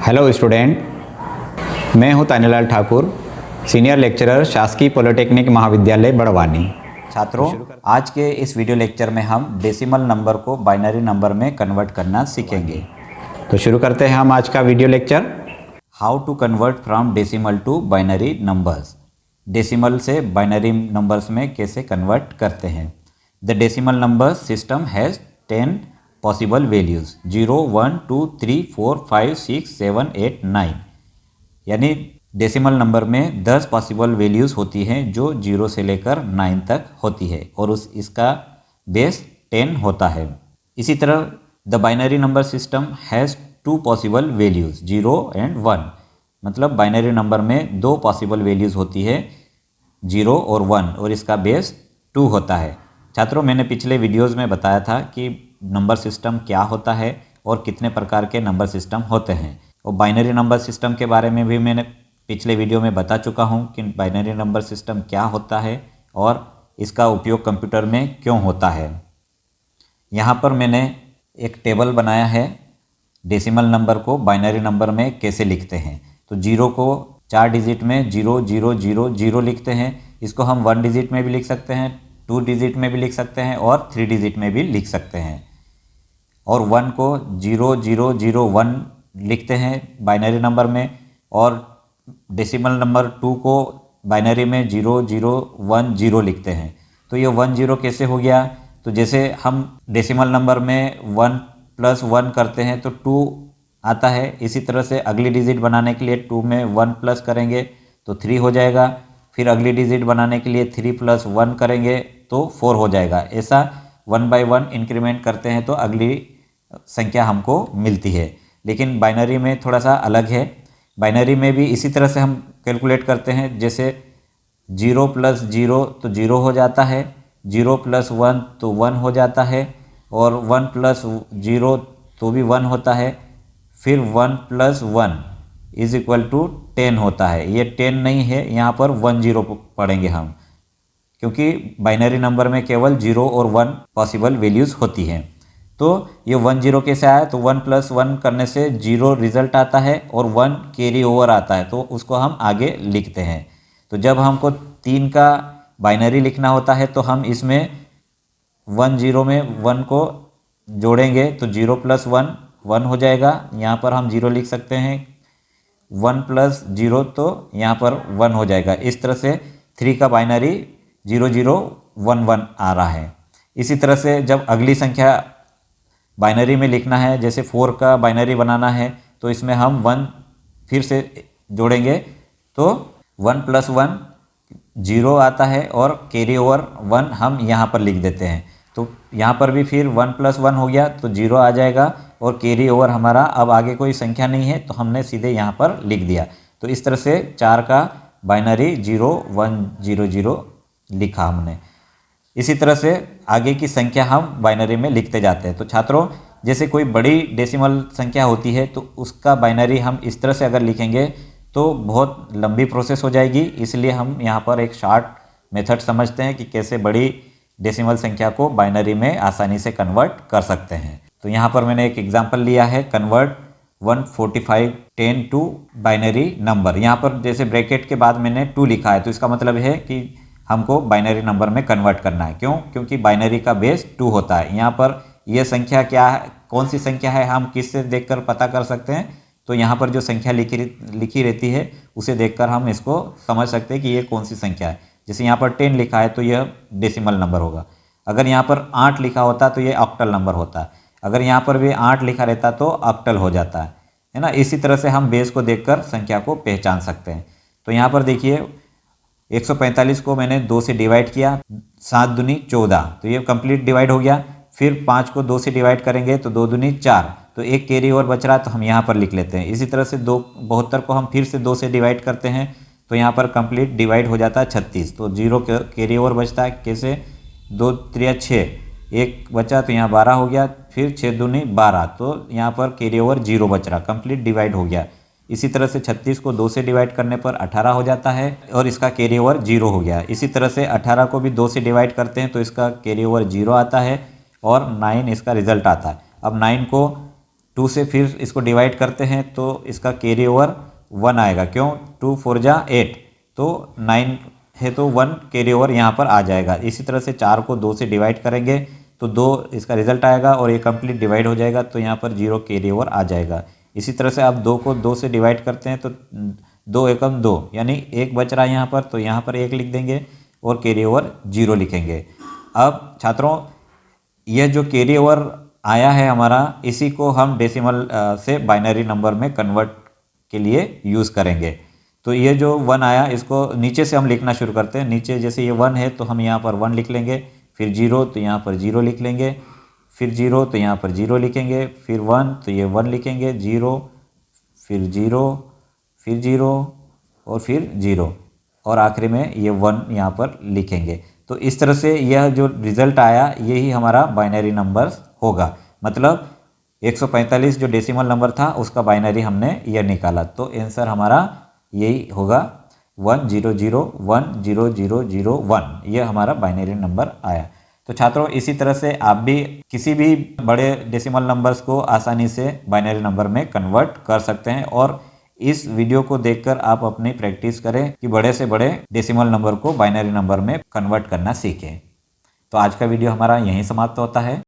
Hello student, मैं हूं तानीलाल Thakur, senior lecturer शासकीय पॉलिटेक्निक महाविद्यालय बड़वानी। छात्रों, आज के इस वीडियो लेक्चर में हम डेसिमल नंबर को बाइनरी नंबर में कन्वर्ट करना सीखेंगे। तो शुरू करते हैं हम आज का video lecture. How to convert from decimal to binary numbers. Decimal से बाइनरी नंबर्स में कैसे कन्वर्ट करते हैं। The decimal number system has 10 possible values 0, 1, 2, 3, 4, 5, 6, 7, 8, 9। यानी डेसिमल नंबर में 10 पॉसिबल वैल्यूज़ होती हैं जो 0 से लेकर 9 तक होती है और इसका बेस 10 होता है। इसी तरह the binary number system has 2 possible values 0 and 1। मतलब बाइनरी नंबर में 2 पॉसिबल वैल्यूज़ होती है 0 और 1 और इसका बेस 2 होता है। छात्रों, मैंने पिछले वीडियोज़ में बताया था कि नंबर सिस्टम क्या होता है और कितने प्रकार के नंबर सिस्टम होते हैं, और बाइनरी नंबर सिस्टम के बारे में भी मैंने पिछले वीडियो में बता चुका हूं कि बाइनरी नंबर सिस्टम क्या होता है और इसका उपयोग कंप्यूटर में क्यों होता है। यहाँ पर मैंने एक टेबल बनाया है डेसिमल नंबर को बाइनरी नंबर में कैसे लिखते हैं। तो 0 को 4 डिजिट में 0 0 0 0 लिखते हैं। इसको हम 1 डिजिट में भी लिख सकते हैं, 2 डिजिट में भी लिख सकते हैं और 3 डिजिट में भी लिख सकते हैं। और 1 को 0 0 0 1 लिखते हैं बाइनरी नंबर में, और डेसिमल नंबर 2 को बाइनरी में 0 0 1 0 लिखते हैं। तो ये 1 0 कैसे हो गया? तो जैसे हम डेसिमल नंबर में 1 + 1 करते हैं तो 2 आता है। इसी तरह से अगली डिजिट बनाने के लिए 2 में 1 प्लस करेंगे तो 3 हो जाएगा। फिर अगली डिजिट बनाने के लिए 3 + 1 करेंगे तो 4 हो जाएगा। ऐसा 1 बाय 1 इंक्रीमेंट करते हैं तो अगली संख्या हमको मिलती है। लेकिन बाइनरी में थोड़ा सा अलग है। बाइनरी में भी इसी तरह से हम कैलकुलेट करते हैं। जैसे 0 + 0 तो 0 हो जाता है, 0 + 1 तो 1 हो जाता है, और 1 + 0 तो भी 1 होता है। फिर 1 + 1 = 10 होता है। ये 10 नहीं है, यहाँ पर 1 0 पढ़ेंगे हम, क्योंकि बाइनरी नंबर में केवल 0 और 1 पॉसिबल वैल्यूज़ होती हैं। तो ये 1 0 कैसे आया? तो 1 + 1 करने से 0 रिजल्ट आता है और 1 कैरी ओवर आता है, तो उसको हम आगे लिखते हैं। तो जब हमको 3 का बाइनरी लिखना होता है तो हम इसमें 1 0 में 1 को जोड़ेंगे तो 0 + 1 1 हो जाएगा। यहाँ पर हम 0 लिख सकते हैं। 1 + 0 तो यहाँ पर 1 हो जाएगा। इस तरह से 3 का बाइनरी 0 0 1 1 आ रहा है। इसी तरह से जब अगली संख्या बाइनरी में लिखना है, जैसे 4 का बाइनरी बनाना है, तो इसमें हम 1 फिर से जोड़ेंगे तो 1 + 1 0 आता है और कैरी ओवर 1 हम यहाँ पर लिख देते हैं। तो यहाँ पर भी फिर 1 + 1 हो गया तो 0 आ जाएगा और कैरी ओवर हमारा अब आगे कोई संख्या नहीं है तो हमने सीधे यहाँ पर लिख दिया। तो इस तरह से 4 का बाइनरी 0 1 0 0 लिखा हमने। इसी तरह से आगे की संख्या हम बाइनरी में लिखते जाते हैं। तो छात्रों, जैसे कोई बड़ी डेसिमल संख्या होती है तो उसका बाइनरी हम इस तरह से अगर लिखेंगे तो बहुत लंबी प्रोसेस हो जाएगी। इसलिए हम यहाँ पर एक शॉर्ट मेथड समझते हैं कि कैसे बड़ी डेसिमल संख्या को बाइनरी में आसानी से कन्वर्ट कर सकते हैं। तो यहाँ पर मैंने एक एग्जाम्पल लिया है, कन्वर्ट 14510 टू बाइनरी नंबर। यहाँ पर जैसे ब्रैकेट के बाद मैंने 2 लिखा है, तो इसका मतलब है कि हमको बाइनरी नंबर में कन्वर्ट करना है। क्यों? क्योंकि बाइनरी का बेस 2 होता है। यहाँ पर यह संख्या क्या है, कौन सी संख्या है, हम किससे देखकर पता कर सकते हैं? तो यहाँ पर जो संख्या लिखी रहती है उसे देखकर हम इसको समझ सकते हैं कि ये कौन सी संख्या है। जैसे यहाँ पर 10 लिखा है तो यह डेसिमल नंबर होगा। अगर यहाँ पर 8 लिखा होता तो ये ऑक्टल नंबर होता है। अगर यहाँ पर भी 8 लिखा रहता तो ऑक्टल हो जाता है ना। इसी तरह से हम बेस को देखकर संख्या को पहचान सकते हैं। तो यहाँ पर देखिए 145 को मैंने 2 से डिवाइड किया, 7 दूनी 14, तो ये कंप्लीट डिवाइड हो गया। फिर 5 को 2 से डिवाइड करेंगे तो 2 दूनी 4, तो एक कैरी ओवर बच रहा है तो हम यहाँ पर लिख लेते हैं। इसी तरह से 72 को हम फिर से 2 से डिवाइड करते हैं तो यहाँ पर कंप्लीट डिवाइड हो जाता है 36, तो 0 कैरी ओवर बचता है। कैसे? 2 3 6, एक बचा तो यहाँ 12 हो गया। फिर 6 दूनी 12, तो यहाँ पर कैरी ओवर 0 बच रहा, कंप्लीट डिवाइड हो गया। इसी तरह से 36 को 2 से डिवाइड करने पर 18 हो जाता है और इसका कैरी ओवर 0 हो गया। इसी तरह से 18 को भी 2 से डिवाइड करते हैं तो इसका कैरी ओवर 0 आता है और 9 इसका रिजल्ट आता है। अब 9 को 2 से फिर इसको डिवाइड करते हैं तो इसका कैरी ओवर 1 आएगा। क्यों? 2 4 जा 8, तो 9 है तो 1 कैरी ओवर यहाँ पर आ जाएगा। इसी तरह से 4 को 2 से डिवाइड करेंगे तो 2 इसका रिजल्ट आएगा और ये कंप्लीट डिवाइड हो जाएगा, तो यहाँ पर 0 कैरी ओवर आ जाएगा। इसी तरह से आप 2 को 2 से डिवाइड करते हैं तो 2 एकम 2, यानी 1 बच रहा है यहाँ पर, तो यहाँ पर 1 लिख देंगे और कैरी ओवर 0 लिखेंगे। अब छात्रों, यह जो कैरी ओवर आया है हमारा, इसी को हम डेसिमल से बाइनरी नंबर में कन्वर्ट के लिए यूज़ करेंगे। तो ये जो 1 आया, इसको नीचे से हम लिखना शुरू करते हैं। नीचे जैसे ये 1 है तो हम यहाँ पर 1 लिख लेंगे, फिर 0 तो यहाँ पर 0 लिख लेंगे, फिर 0 तो यहाँ पर 0 लिखेंगे, फिर 1 तो ये 1 लिखेंगे, 0 फिर 0 फिर 0 और फिर 0 और आखिरी में ये 1 यहाँ पर लिखेंगे। तो इस तरह से यह जो रिज़ल्ट आया यही हमारा बाइनरी नंबर्स होगा। मतलब 145 जो डेसिमल नंबर था उसका बाइनरी हमने यह निकाला, तो आंसर हमारा यही होगा 100100001। यह हमारा बाइनरी नंबर आया। तो छात्रों, इसी तरह से आप भी किसी भी बड़े डेसिमल नंबर्स को आसानी से बाइनरी नंबर में कन्वर्ट कर सकते हैं और इस वीडियो को देखकर आप अपनी प्रैक्टिस करें कि बड़े से बड़े डेसिमल नंबर को बाइनरी नंबर में कन्वर्ट करना सीखें। तो आज का वीडियो हमारा यहीं समाप्त होता है।